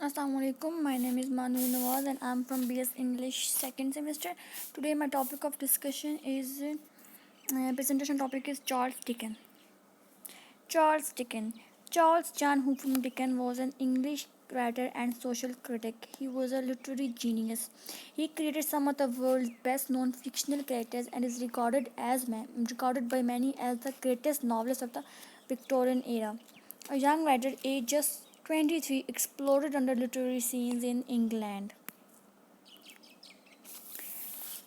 Assalamualaikum. My name is Manu Nawaz and I'm from BS English second semester. Today my topic of discussion is presentation topic is Charles Dickens. Charles Dickens. Charles John Humphrey Dickens was an English writer and social critic. He was a literary genius. He created some of the world's best known fictional characters and is regarded by many as the greatest novelist of the Victorian era. A young writer aged just 23 explored under literary scenes in England.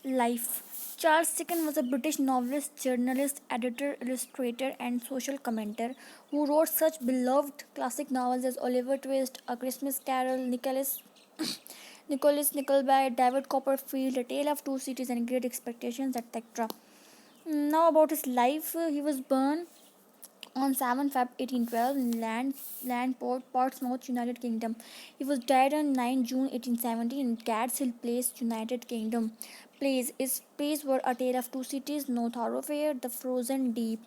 Life. Charles Dickens was a British novelist, journalist, editor, illustrator, and social commentator who wrote such beloved classic novels as Oliver Twist, A Christmas Carol, Nicholas Nickleby, David Copperfield, A Tale of Two Cities, and Great Expectations, etc. Now about his life, he was born on 7 Feb 1812 in Landport, Portsmouth, United Kingdom. He was died on 9 June 1870 in Gads Hill Place, United Kingdom. Plays were A Tale of Two Cities, No Thoroughfare, The Frozen Deep.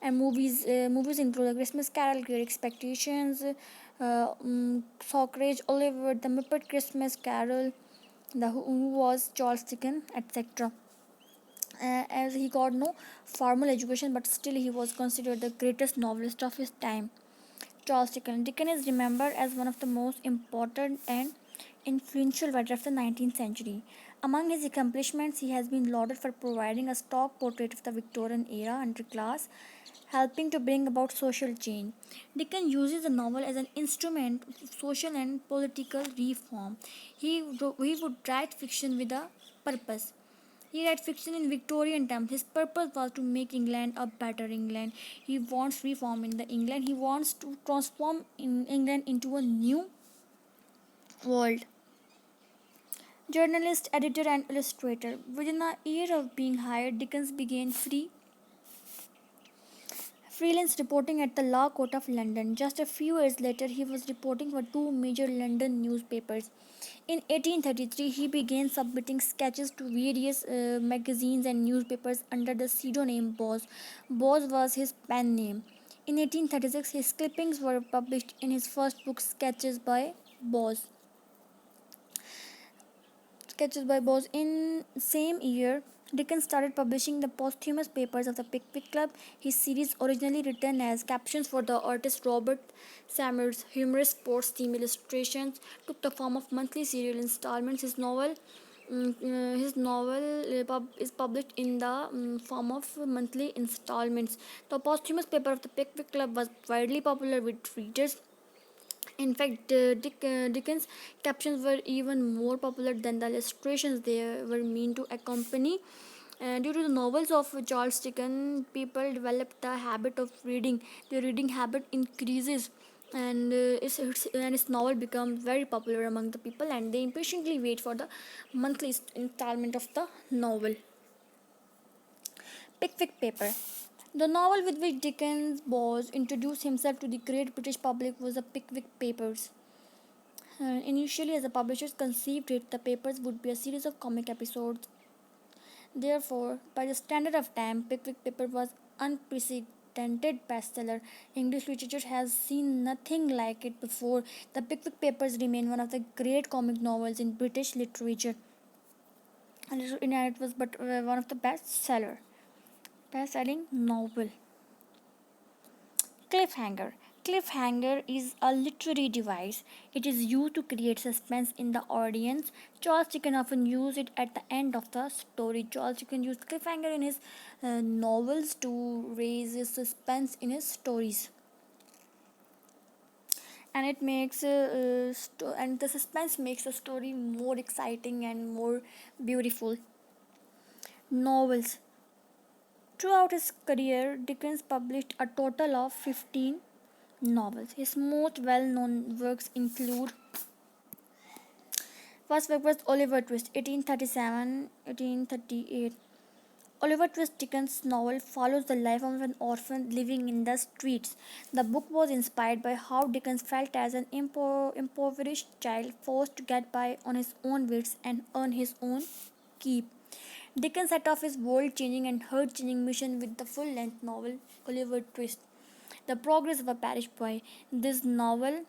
And movies include A Christmas Carol, Great Expectations, Socrates, Oliver, The Muppet Christmas Carol, The Who Was Charles Dickens, etc. As he got no formal education, but still he was considered the greatest novelist of his time. Charles Dickens. Dickens is remembered as one of the most important and influential writers of the 19th century. Among his accomplishments, he has been lauded for providing a stock portrait of the Victorian era underclass, helping to bring about social change. Dickens uses the novel as an instrument of social and political reform. He would write fiction with a purpose. He wrote fiction in Victorian times. His purpose was to make England a better England. He wants reform in the England. He wants to transform England into a new world. Journalist, editor, and illustrator. Within a year of being hired, Dickens began freelance reporting at the Law Court of London. Just a few years later, he was reporting for two major London newspapers. In 1833, he began submitting sketches to various magazines and newspapers under the pseudonym Boz. Boz was his pen name. In 1836, his clippings were published in his first book, Boz. Sketches by Boz. In same year, Dickens started publishing the posthumous papers of the Pickwick Club. His series, originally written as captions for the artist Robert Samuel's humorous sports theme illustrations, took the form of monthly serial installments. His novel is published in the form of monthly installments. The posthumous paper of the Pickwick Club was widely popular with readers. In fact, Dickens' captions were even more popular than the illustrations they were meant to accompany. Due to the novels of Charles Dickens, people developed the habit of reading. Their reading habit increases, and its novel becomes very popular among the people, and they impatiently wait for the monthly installment of the novel. Pickwick Paper. The novel with which Dickens was introduced himself to the great British public was the Pickwick Papers. Initially, as the publishers conceived it, the papers would be a series of comic episodes. Therefore, by the standard of time, Pickwick Paper was unprecedented bestseller. English literature has seen nothing like it before. The Pickwick Papers remain one of the great comic novels in British literature, and it was but one of the best-selling novel. Cliffhanger. Cliffhanger is a literary device. It is used to create suspense in the audience. Charles Dickens often used it at the end of the story. Charles Dickens used cliffhanger in his novels to raise suspense in his stories, and the suspense makes the story more exciting and more beautiful. Novels. Throughout his career, Dickens published a total of 15 novels. His most well-known works include first work was Oliver Twist, 1837-1838. Oliver Twist Dickens' novel follows the life of an orphan living in the streets. The book was inspired by how Dickens felt as an impoverished child forced to get by on his own wits and earn his own keep. Dickens set off his world changing and heart changing mission with the full length novel Oliver Twist, The Progress of a Parish Boy. This novel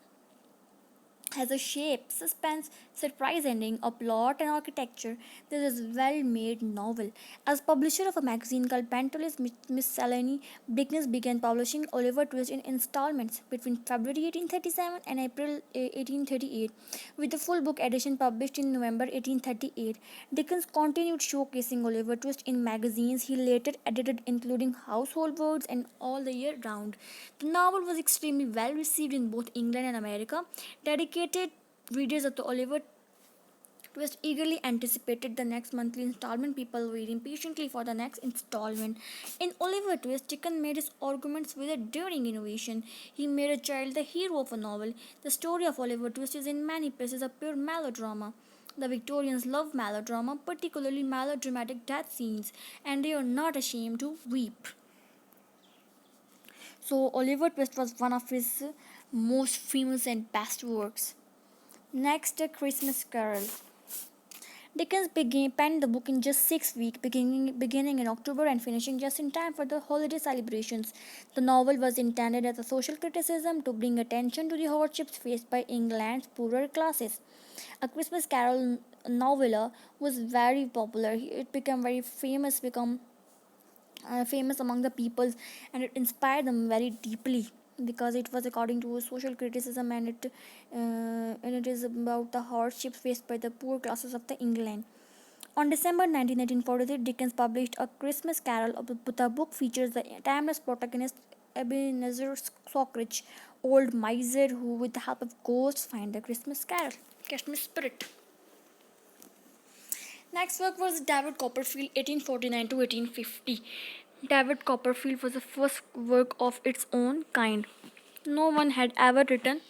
has a shape, suspense, surprise ending, a plot, and architecture. This is a well-made novel. As publisher of a magazine called Pantaloons Miscellany, Dickens began publishing Oliver Twist in installments between February 1837 and April 1838, with the full book edition published in November 1838. Dickens continued showcasing Oliver Twist in magazines he later edited, including Household Words and All the Year Round. The novel was extremely well received in both England and America. Dedicated readers of the Oliver Twist eagerly anticipated the next monthly installment, people waiting patiently for the next installment. In Oliver Twist, Dickens made his arguments with a daring innovation. He made a child the hero of a novel. The story of Oliver Twist is in many places a pure melodrama. The Victorians love melodrama, particularly melodramatic death scenes, and they are not ashamed to weep. So, Oliver Twist was one of his most famous and best works. Next, A Christmas Carol. Penned the book in just 6 weeks, beginning in October and finishing just in time for the holiday celebrations. The novel was intended as a social criticism to bring attention to the hardships faced by England's poorer classes. A Christmas Carol novella was very popular. It became very famous among the peoples, and it inspired them very deeply because it was according to a social criticism, and it is about the hardships faced by the poor classes of the England. On December 19, 1943, Dickens published A Christmas Carol. The book features the timeless protagonist Ebenezer Scrooge, old miser who, with the help of ghosts, find the Christmas Carol, Christmas spirit. Next work was David Copperfield, 1849 to 1850. David Copperfield was the first work of its own kind. No one had ever written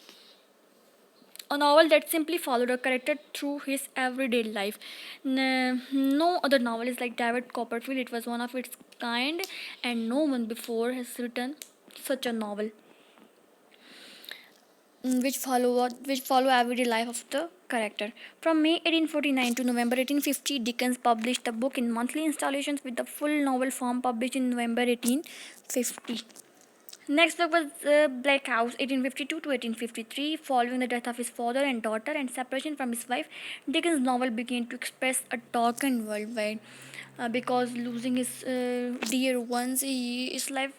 a novel that simply followed a character through his everyday life. No other novel is like David Copperfield. It was one of its kind, and no one before has written such a novel which follow everyday life of the character. From May 1849 to November 1850, Dickens published the book in monthly installments with the full novel form published in November 1850. Next book was Black House, 1852 to 1853. Following the death of his father and daughter and separation from his wife, Dickens' novel began to express a darkened worldwide. Because losing his dear ones, his life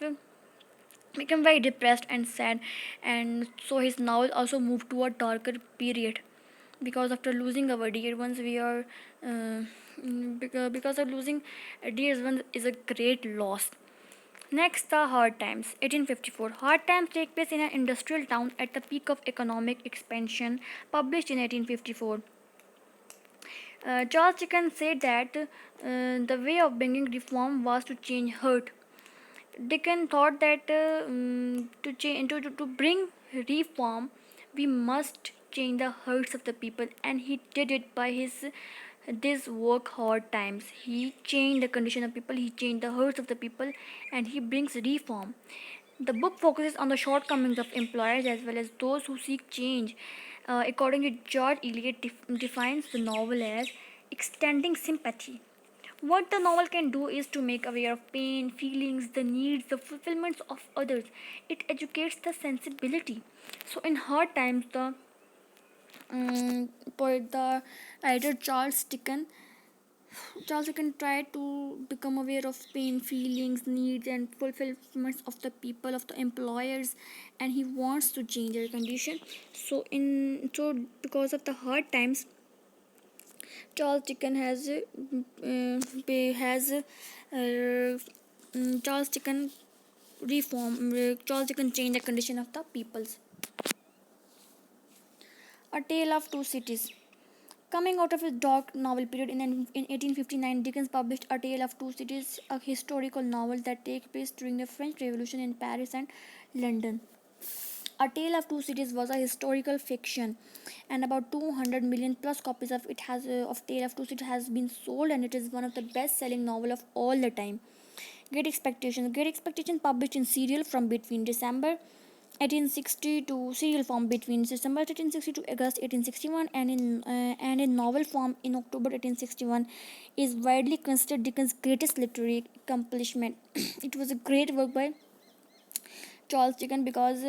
became very depressed and sad, and so his novel also moved to a darker period. Because after losing our dear ones, we are because of losing dear ones is a great loss. Next, the Hard Times, 1854. Hard Times take place in an industrial town at the peak of economic expansion, published in 1854. Charles Dickens said that the way of bringing reform was to change hurt. Dickens thought that to bring reform, we must change the hearts of the people, and he did it by his this work Hard Times. He changed the condition of people, he changed the hearts of the people, and he brings reform. The book focuses on the shortcomings of employers as well as those who seek change. According to George Eliot, defines the novel as extending sympathy. What the novel can do is to make aware of pain, feelings, the needs, the fulfillments of others. It educates the sensibility. So, in Hard Times, poet, the writer Charles Dickens tried to become aware of pain, feelings, needs, and fulfillments of the people, of the employers, and he wants to change their condition. So because of the hard times, Charles Dickens Charles Dickens Charles Dickens changed the condition of the peoples. A Tale of Two Cities. Coming out of his dark novel period in 1859, Dickens published A Tale of Two Cities, a historical novel that takes place during the French Revolution in Paris and London. A Tale of Two Cities was a historical fiction, and about 200 million plus copies of Tale of Two Cities has been sold, and it is one of the best-selling novel of all the time. Great Expectations. Great Expectations published in serial from between December 1860 to serial form between December 1860 to August 1861, and in novel form in October 1861, is widely considered Dickens' greatest literary accomplishment. It was a great work by Charles Dickens because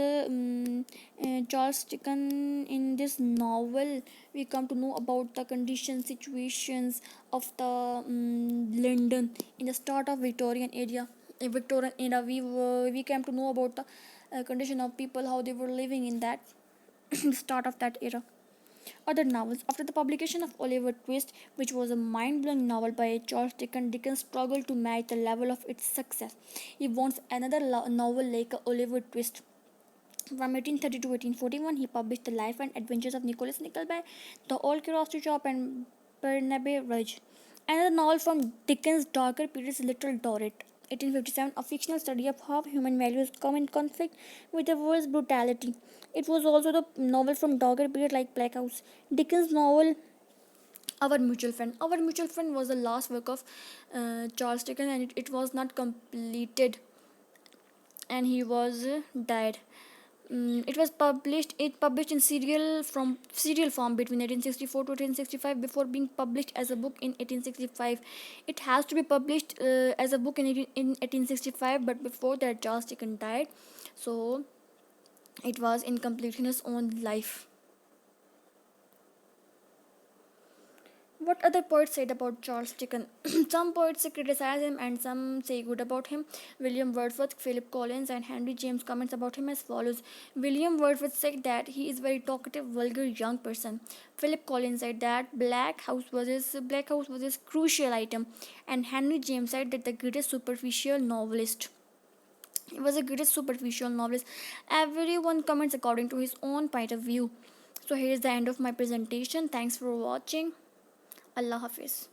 Charles Dickens, in this novel we come to know about the conditions, situations of the London in the start of Victorian area. In Victorian era, we came to know about the condition of people, how they were living in that start of that era. Other novels. After the publication of Oliver Twist, which was a mind blowing novel by Charles Dickens, Dickens struggled to match the level of its success. He wants another novel like Oliver Twist. From 1830 to 1841, he published The Life and Adventures of Nicholas Nickleby, The Old Curiosity Shop, and Barnaby Rudge. Another novel from Dickens' darker period is Little Dorrit, 1857, a fictional study of how human values come in conflict with the world's brutality. It was also the novel from darker period like Black House. Dickens' novel Our Mutual Friend. Our Mutual Friend was the last work of Charles Dickens, and it was not completed, and he was died. It was published. It published in serial form between 1864 to 1865 before being published as a book in 1865. It has to be published as a book in 1865, but before that, Charles Dickens died, so it was incomplete in his own life. What other poets said about Charles Dickens? Some poets criticize him and some say good about him. William Wordsworth, Philip Collins, and Henry James comments about him as follows. William Wordsworth said that he is a very talkative, vulgar young person. Philip Collins said that Black House was his crucial item, and Henry James said that the greatest superficial novelist. He was the greatest superficial novelist. Everyone comments according to his own point of view. So here is the end of my presentation. Thanks for watching. Allah Hafiz.